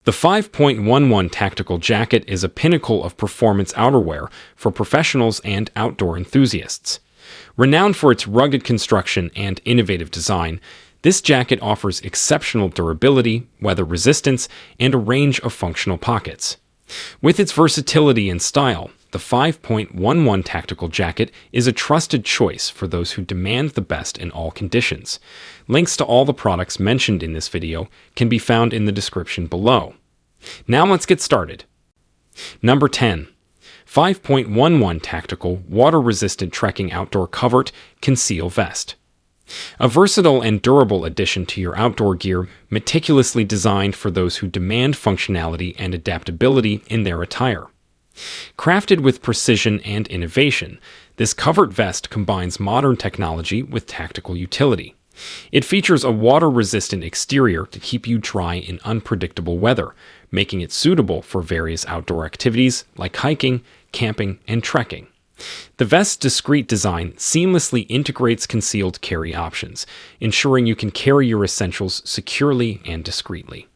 The 5.11 Tactical Jacket is a pinnacle of performance outerwear for professionals and outdoor enthusiasts. Renowned for its rugged construction and innovative design, this jacket offers exceptional durability, weather resistance, and a range of functional pockets. With its versatility and style, the 5.11 Tactical Jacket is a trusted choice for those who demand the best in all conditions. Links to all the products mentioned in this video can be found in the description below. Now let's get started. Number 10. 5.11 Tactical Water-Resistant Trekking Outdoor Covert Conceal Vest. A versatile and durable addition to your outdoor gear, meticulously designed for those who demand functionality and adaptability in their attire. Crafted with precision and innovation, this covert vest combines modern technology with tactical utility. It features a water-resistant exterior to keep you dry in unpredictable weather, making it suitable for various outdoor activities like hiking, camping, and trekking. The vest's discreet design seamlessly integrates concealed carry options, ensuring you can carry your essentials securely and discreetly.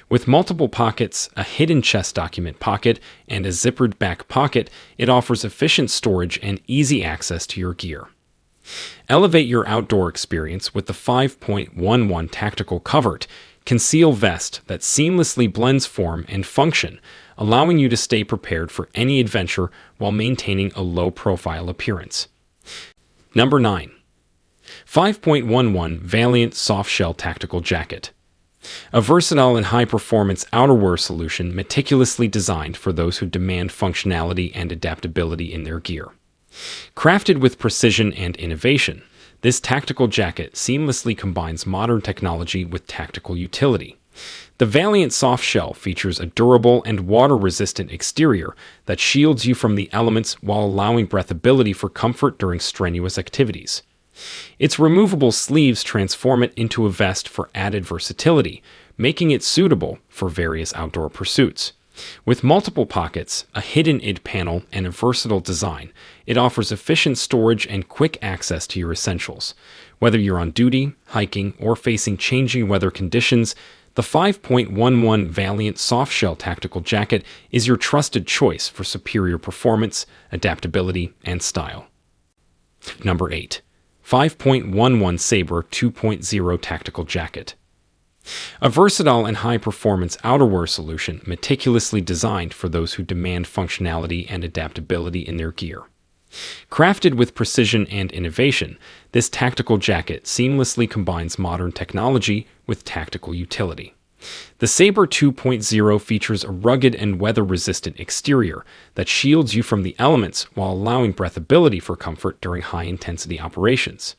With multiple pockets, a hidden chest document pocket, and a zippered back pocket, it offers efficient storage and easy access to your gear. Elevate your outdoor experience with the 5.11 Tactical Covert Conceal Vest that seamlessly blends form and function, allowing you to stay prepared for any adventure while maintaining a low-profile appearance. Number 9. 5.11 Valiant Softshell Tactical Jacket. A versatile and high-performance outerwear solution meticulously designed for those who demand functionality and adaptability in their gear. Crafted with precision and innovation, this tactical jacket seamlessly combines modern technology with tactical utility. The Valiant Softshell features a durable and water-resistant exterior that shields you from the elements while allowing breathability for comfort during strenuous activities. Its removable sleeves transform it into a vest for added versatility, making it suitable for various outdoor pursuits. With multiple pockets, a hidden ID panel, and a versatile design, it offers efficient storage and quick access to your essentials. Whether you're on duty, hiking, or facing changing weather conditions, the 5.11 Valiant Softshell Tactical Jacket is your trusted choice for superior performance, adaptability, and style. Number 8. 5.11 Sabre 2.0 Tactical Jacket. A versatile and high-performance outerwear solution meticulously designed for those who demand functionality and adaptability in their gear. Crafted with precision and innovation, this tactical jacket seamlessly combines modern technology with tactical utility. The Sabre 2.0 features a rugged and weather-resistant exterior that shields you from the elements while allowing breathability for comfort during high-intensity operations.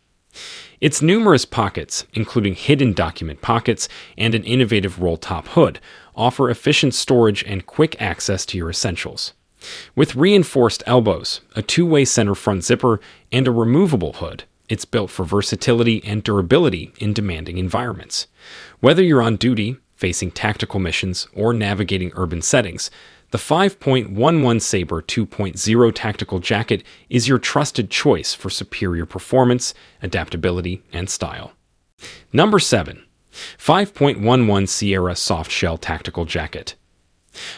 Its numerous pockets, including hidden document pockets and an innovative roll-top hood, offer efficient storage and quick access to your essentials. With reinforced elbows, a two-way center front zipper, and a removable hood, it's built for versatility and durability in demanding environments. Whether you're on duty, facing tactical missions, or navigating urban settings, the 5.11 Sabre 2.0 Tactical Jacket is your trusted choice for superior performance, adaptability, and style. Number 7. 5.11 Sierra Softshell Tactical Jacket.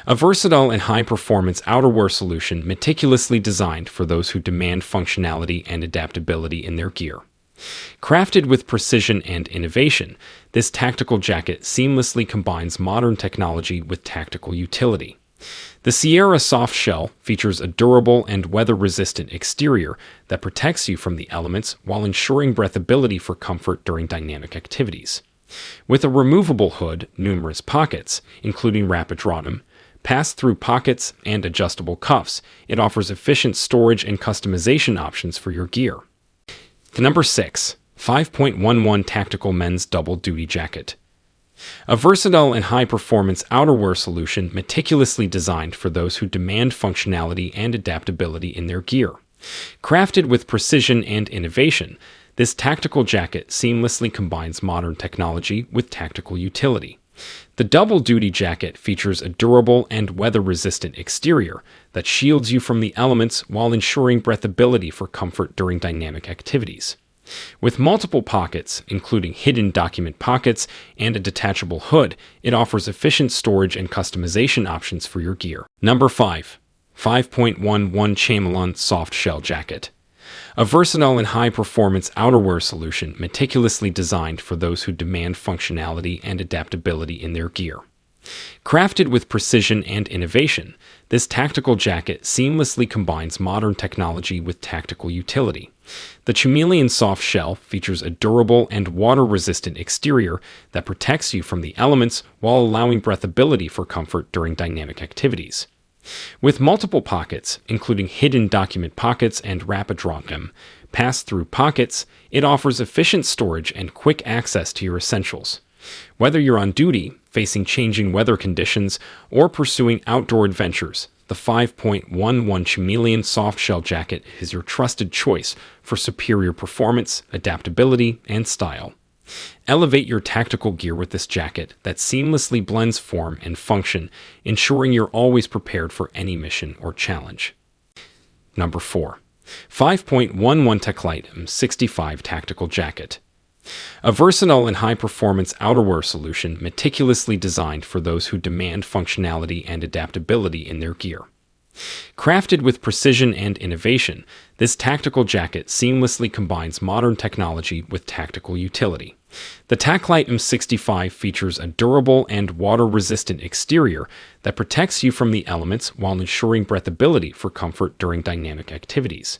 A versatile and high-performance outerwear solution meticulously designed for those who demand functionality and adaptability in their gear. Crafted with precision and innovation, this tactical jacket seamlessly combines modern technology with tactical utility. The Sierra Softshell features a durable and weather-resistant exterior that protects you from the elements while ensuring breathability for comfort during dynamic activities. With a removable hood, numerous pockets, including rapid drawdown, pass-through pockets, and adjustable cuffs, it offers efficient storage and customization options for your gear. Number 6. 5.11 Tactical Men's Double Duty Jacket. A versatile and high-performance outerwear solution meticulously designed for those who demand functionality and adaptability in their gear. Crafted with precision and innovation, this tactical jacket seamlessly combines modern technology with tactical utility. The double duty jacket features a durable and weather-resistant exterior that shields you from the elements while ensuring breathability for comfort during dynamic activities. With multiple pockets, including hidden document pockets and a detachable hood, it offers efficient storage and customization options for your gear. Number 5. 5.11 Chamelon Soft Shell Jacket. A versatile and high-performance outerwear solution meticulously designed for those who demand functionality and adaptability in their gear. Crafted with precision and innovation, this tactical jacket seamlessly combines modern technology with tactical utility. The chamelon soft shell features a durable and water-resistant exterior that protects you from the elements while allowing breathability for comfort during dynamic activities. With multiple pockets, including hidden document pockets and rapid drop pass-through pockets, it offers efficient storage and quick access to your essentials. Whether you're on duty, facing changing weather conditions, or pursuing outdoor adventures, the 5.11 Chamelon softshell jacket is your trusted choice for superior performance, adaptability, and style. Elevate your tactical gear with this jacket that seamlessly blends form and function, ensuring you're always prepared for any mission or challenge. Number 4. 5.11 Taclite M65 Tactical Jacket. A versatile and high-performance outerwear solution meticulously designed for those who demand functionality and adaptability in their gear. Crafted with precision and innovation, this tactical jacket seamlessly combines modern technology with tactical utility. The Taclite M65 features a durable and water-resistant exterior that protects you from the elements while ensuring breathability for comfort during dynamic activities.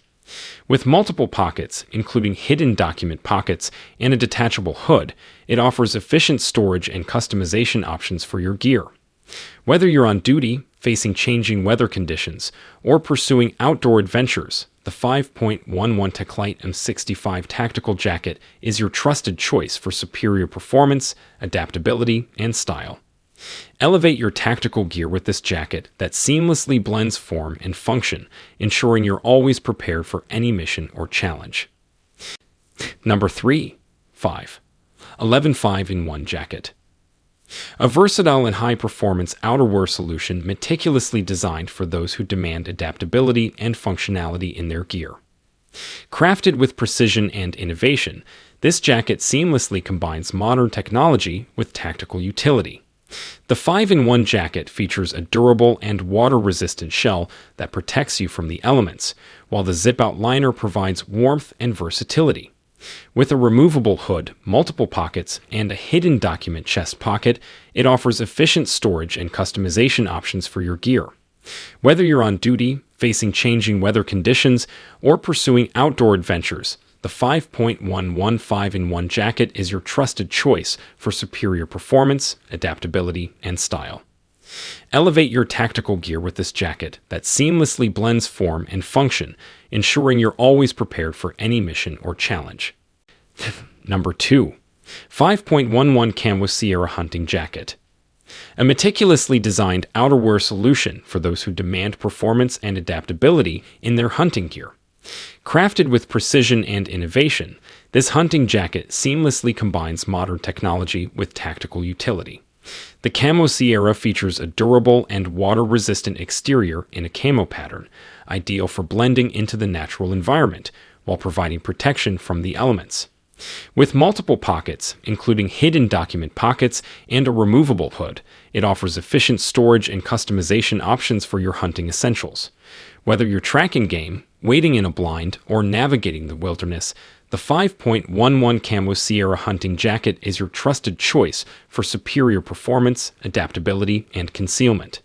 With multiple pockets, including hidden document pockets and a detachable hood, it offers efficient storage and customization options for your gear. Whether you're on duty, facing changing weather conditions, or pursuing outdoor adventures, the 5.11 Taclite M65 Tactical Jacket is your trusted choice for superior performance, adaptability, and style. Elevate your tactical gear with this jacket that seamlessly blends form and function, ensuring you're always prepared for any mission or challenge. Number 3. 11 5-in-1 Jacket. A versatile and high-performance outerwear solution meticulously designed for those who demand adaptability and functionality in their gear. Crafted with precision and innovation, this jacket seamlessly combines modern technology with tactical utility. The 5-in-1 jacket features a durable and water-resistant shell that protects you from the elements, while the zip-out liner provides warmth and versatility. With a removable hood, multiple pockets, and a hidden document chest pocket, it offers efficient storage and customization options for your gear. Whether you're on duty, facing changing weather conditions, or pursuing outdoor adventures, the 5.11 5-in-1 jacket is your trusted choice for superior performance, adaptability, and style. Elevate your tactical gear with this jacket that seamlessly blends form and function, ensuring you're always prepared for any mission or challenge. Number 2. 5.11 Camo Sierra Hunting Jacket. A meticulously designed outerwear solution for those who demand performance and adaptability in their hunting gear. Crafted with precision and innovation, this hunting jacket seamlessly combines modern technology with tactical utility. The Camo Sierra features a durable and water-resistant exterior in a camo pattern, ideal for blending into the natural environment while providing protection from the elements. With multiple pockets, including hidden document pockets and a removable hood, it offers efficient storage and customization options for your hunting essentials. Whether you're tracking game, wading in a blind, or navigating the wilderness, the 5.11 Camo Sierra Hunting Jacket is your trusted choice for superior performance, adaptability, and concealment.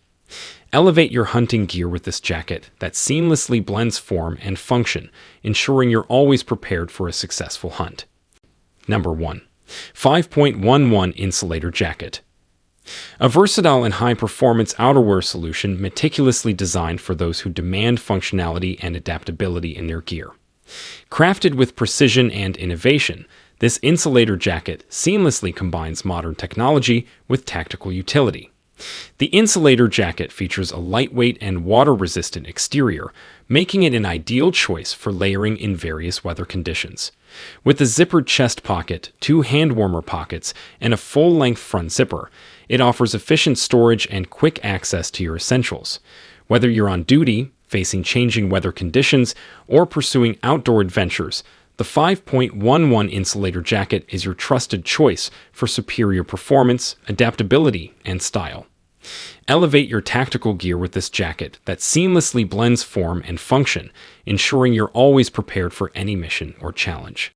Elevate your hunting gear with this jacket that seamlessly blends form and function, ensuring you're always prepared for a successful hunt. Number 1. 5.11 Insulator Jacket. A versatile and high-performance outerwear solution meticulously designed for those who demand functionality and adaptability in their gear. Crafted with precision and innovation, this insulator jacket seamlessly combines modern technology with tactical utility. The insulator jacket features a lightweight and water-resistant exterior, making it an ideal choice for layering in various weather conditions. With a zippered chest pocket, 2 hand warmer pockets, and a full-length front zipper, it offers efficient storage and quick access to your essentials. Whether you're on duty, facing changing weather conditions, or pursuing outdoor adventures, The 5.11 insulator jacket is your trusted choice for superior performance, adaptability, and style. Elevate your tactical gear with this jacket that seamlessly blends form and function, ensuring you're always prepared for any mission or challenge.